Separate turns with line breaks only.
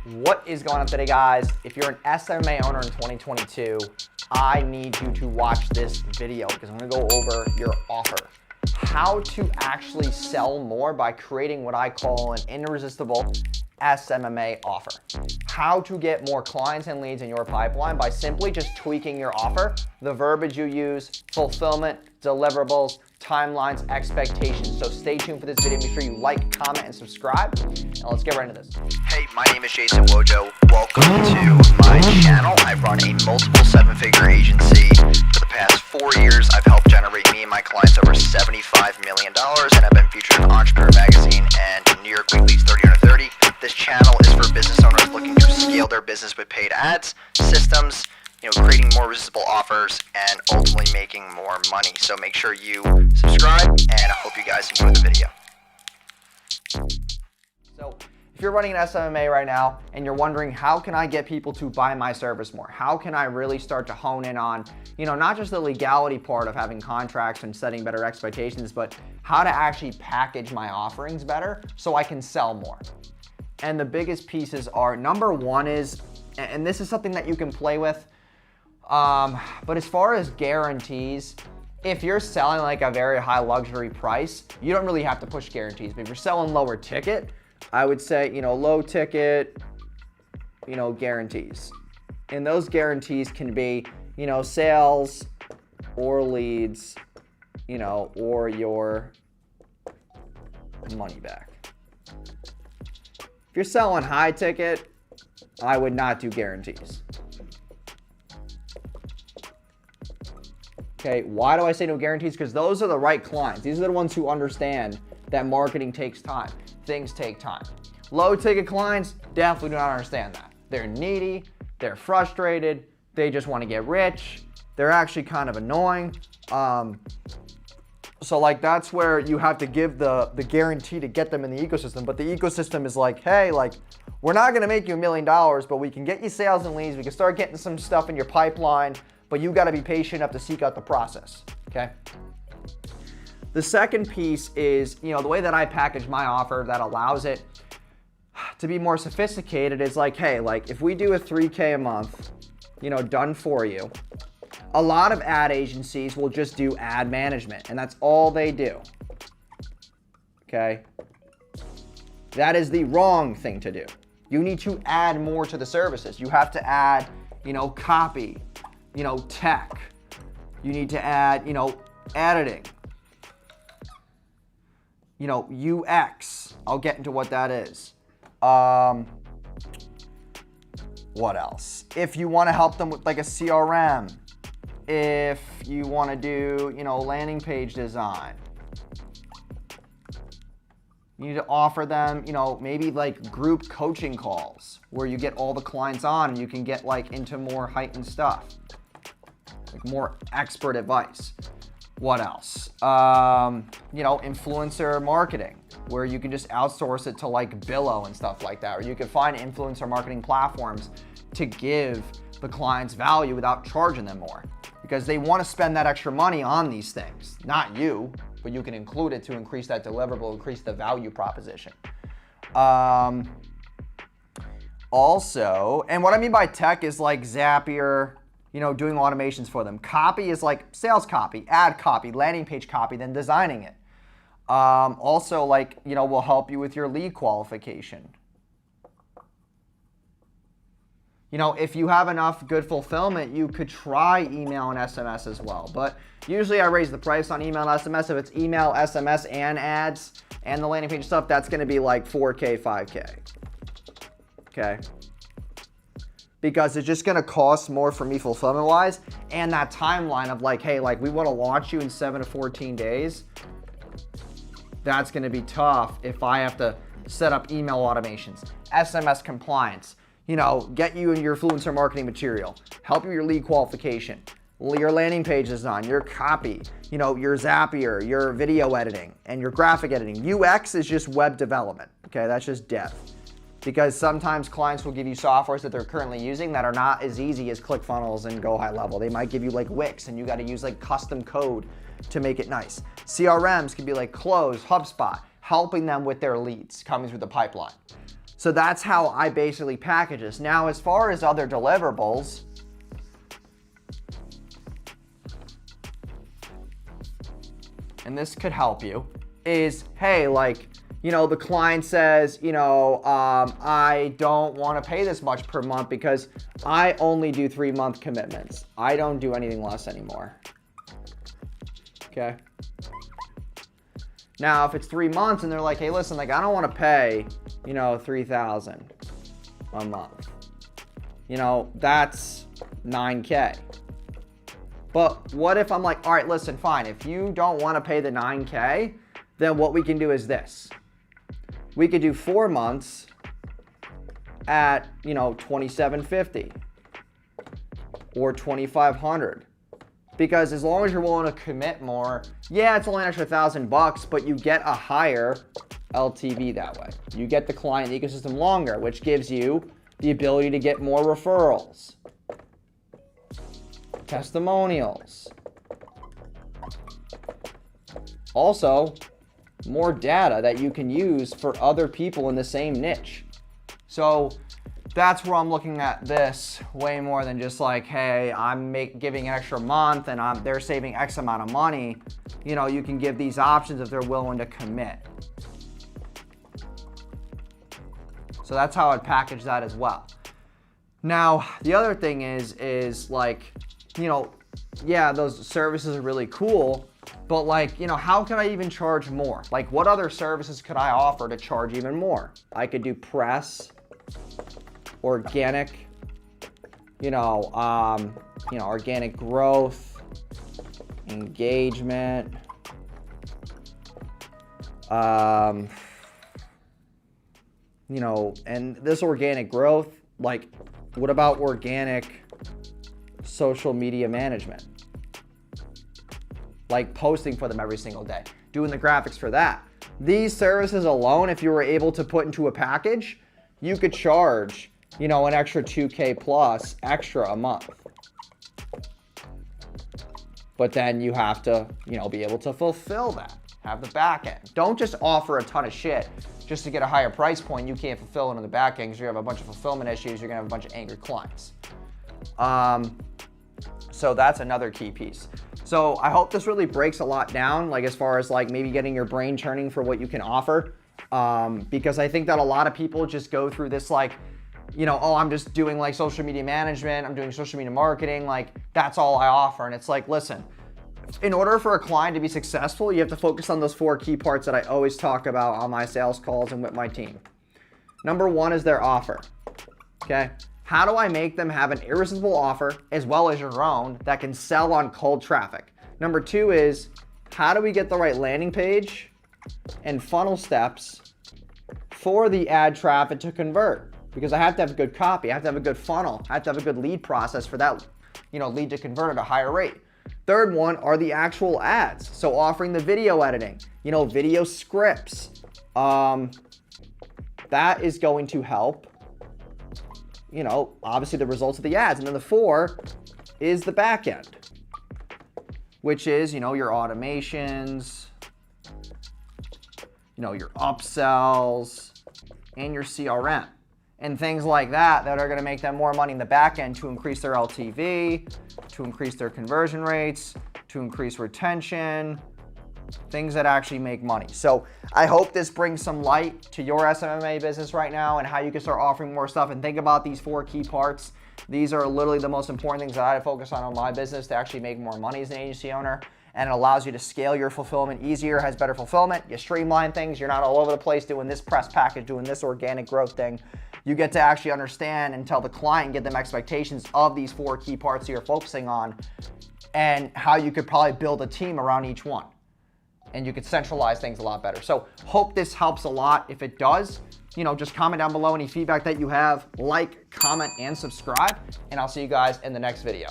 What is going on today, guys? If you're an SMMA owner in 2022, I need you to watch this video because I'm going to go over your offer. How to actually sell more by creating what I call an irresistible SMMA offer. How to get more clients and leads in your pipeline by simply just tweaking your offer, the verbiage you use, fulfillment, deliverables, timelines, expectations. So stay tuned for this video. Make sure you like, comment, and subscribe. And let's get right into this.
Hey, my name is Jason Wojo. Welcome to my channel. I run a multiple seven-figure agency. For the past 4 years, I've helped generate me and my clients over $75 million, and I've been featured in Entrepreneur Magazine and New York Weekly's 30 Under 30. This channel is for business owners looking to scale their business with paid ads, systems, creating more resistible offers, and ultimately making more money. So make sure you subscribe, and I hope you guys enjoy the video.
So if you're running an SMMA right now and you're wondering, how can I get people to buy my service more? How can I really start to hone in on, not just the legality part of having contracts and setting better expectations, but how to actually package my offerings better so I can sell more? And the biggest pieces are, number one is, and this is something that you can play with, but as far as guarantees, if you're selling like a very high luxury price, you don't really have to push guarantees. But if you're selling lower ticket, I would say, low ticket, guarantees. And those guarantees can be, sales or leads, or your money back. If you're selling high ticket, I would not do guarantees. Okay, why do I say no guarantees? Because those are the right clients. These are the ones who understand that marketing takes time. Things take time. Low ticket clients definitely do not understand that. They're needy, they're frustrated, they just want to get rich. They're actually kind of annoying. So like that's where you have to give the guarantee to get them in the ecosystem. But the ecosystem is like, hey, we're not going to make you $1 million, but we can get you sales and leads. We can start getting some stuff in your pipeline, but you got to be patient enough to seek out the process, okay? The second piece is, the way that I package my offer that allows it to be more sophisticated is like, hey, if we do a $3K a month, done for you, a lot of ad agencies will just do ad management, and that's all they do, okay? That is the wrong thing to do. You need to add more to the services. You have to add, copy, tech. You need to add, editing, UX. I'll get into what that is. What else? If you want to help them with like a CRM, if you want to do, landing page design, you need to offer them, maybe like group coaching calls where you get all the clients on and you can get into more heightened stuff, like more expert advice. What else? Influencer marketing, where you can just outsource it to like Billo and stuff like that, or you can find influencer marketing platforms to give the clients value without charging them more, because they want to spend that extra money on these things. Not you, but you can include it to increase that deliverable, increase the value proposition. Also, and what I mean by tech is like Zapier, doing automations for them. Copy is like sales copy, ad copy, landing page copy, then designing it. Also, we'll help you with your lead qualification. If you have enough good fulfillment, you could try email and SMS as well. But usually I raise the price on email and SMS. If it's email, SMS, and ads, and the landing page stuff, that's going to be like 4K, 5K. Okay? Because it's just going to cost more for me fulfillment-wise, and that timeline of hey, we want to launch you in 7 to 14 days. That's going to be tough if I have to set up email automations, SMS compliance, get you in your influencer marketing material, help you with your lead qualification, your landing page design, your copy, your Zapier, your video editing, and your graphic editing. UX is just web development, okay? That's just dev. Because sometimes clients will give you softwares that they're currently using that are not as easy as ClickFunnels and Go High Level. They might give you Wix, and you got to use custom code to make it nice. CRMs can be like Close, HubSpot, helping them with their leads coming through the pipeline. So that's how I basically package this. Now, as far as other deliverables, and this could help you, is, hey, like, you know, the client says, you know, I don't want to pay this much per month because I only do 3-month commitments. I don't do anything less anymore. Okay. Now, if it's 3 months and they're like, hey, listen, like, I don't want to pay, you know, $3,000 a month. You know, that's $9K. But what if I'm like, all right, listen, fine. If you don't want to pay the $9K, then what we can do is this. We could do 4 months at, you know, $2,750 or $2,500. Because as long as you're willing to commit more, yeah, it's only an extra $1,000, but you get a higher LTV that way. You get the client ecosystem longer, which gives you the ability to get more referrals, testimonials, also more data that you can use for other people in the same niche. So that's where I'm looking at this way more than just like, hey, I'm giving an extra month and they're saving X amount of money. You know, you can give these options if they're willing to commit. So that's how I'd package that as well. Now, the other thing is like, you know, yeah, those services are really cool, but like, you know, how can I even charge more? Like, what other services could I offer to charge even more? I could do press, organic, organic growth, engagement, and this organic growth, like, what about organic social media management? Like posting for them every single day, doing the graphics for that. These services alone, if you were able to put into a package, you could charge, an extra $2K plus extra a month. But then you have to, be able to fulfill that, have the back end. Don't just offer a ton of shit just to get a higher price point. You can't fulfill it on the back end because you have a bunch of fulfillment issues. You're gonna have a bunch of angry clients. So that's another key piece. So I hope this really breaks a lot down, like as far as like maybe getting your brain churning for what you can offer. Because I think that a lot of people just go through this like, oh, I'm just doing like social media management, I'm doing social media marketing, like that's all I offer. And it's like, listen, in order for a client to be successful, you have to focus on those 4 key parts that I always talk about on my sales calls and with my team. Number 1 is their offer, okay? How do I make them have an irresistible offer as well as your own that can sell on cold traffic? Number 2 is, how do we get the right landing page and funnel steps for the ad traffic to convert? Because I have to have a good copy, I have to have a good funnel, I have to have a good lead process for that, lead to convert at a higher rate. Third one are the actual ads. So offering the video editing, video scripts. That is going to help, obviously the results of the ads. And then the 4 is the back end, which is, your automations, your upsells, and your CRM. And things like that are going to make them more money in the back end to increase their LTV, to increase their conversion rates, to increase retention, things that actually make money. So I hope this brings some light to your SMMA business right now and how you can start offering more stuff. And think about these 4 key parts. These are literally the most important things that I focus on my business to actually make more money as an agency owner. And it allows you to scale your fulfillment easier, has better fulfillment. You streamline things. You're not all over the place doing this press package, doing this organic growth thing. You get to actually understand and tell the client and get them expectations of these 4 key parts that you're focusing on and how you could probably build a team around each one. And you could centralize things a lot better. So hope this helps a lot. If it does, just comment down below any feedback that you have, like, comment, and subscribe. And I'll see you guys in the next video.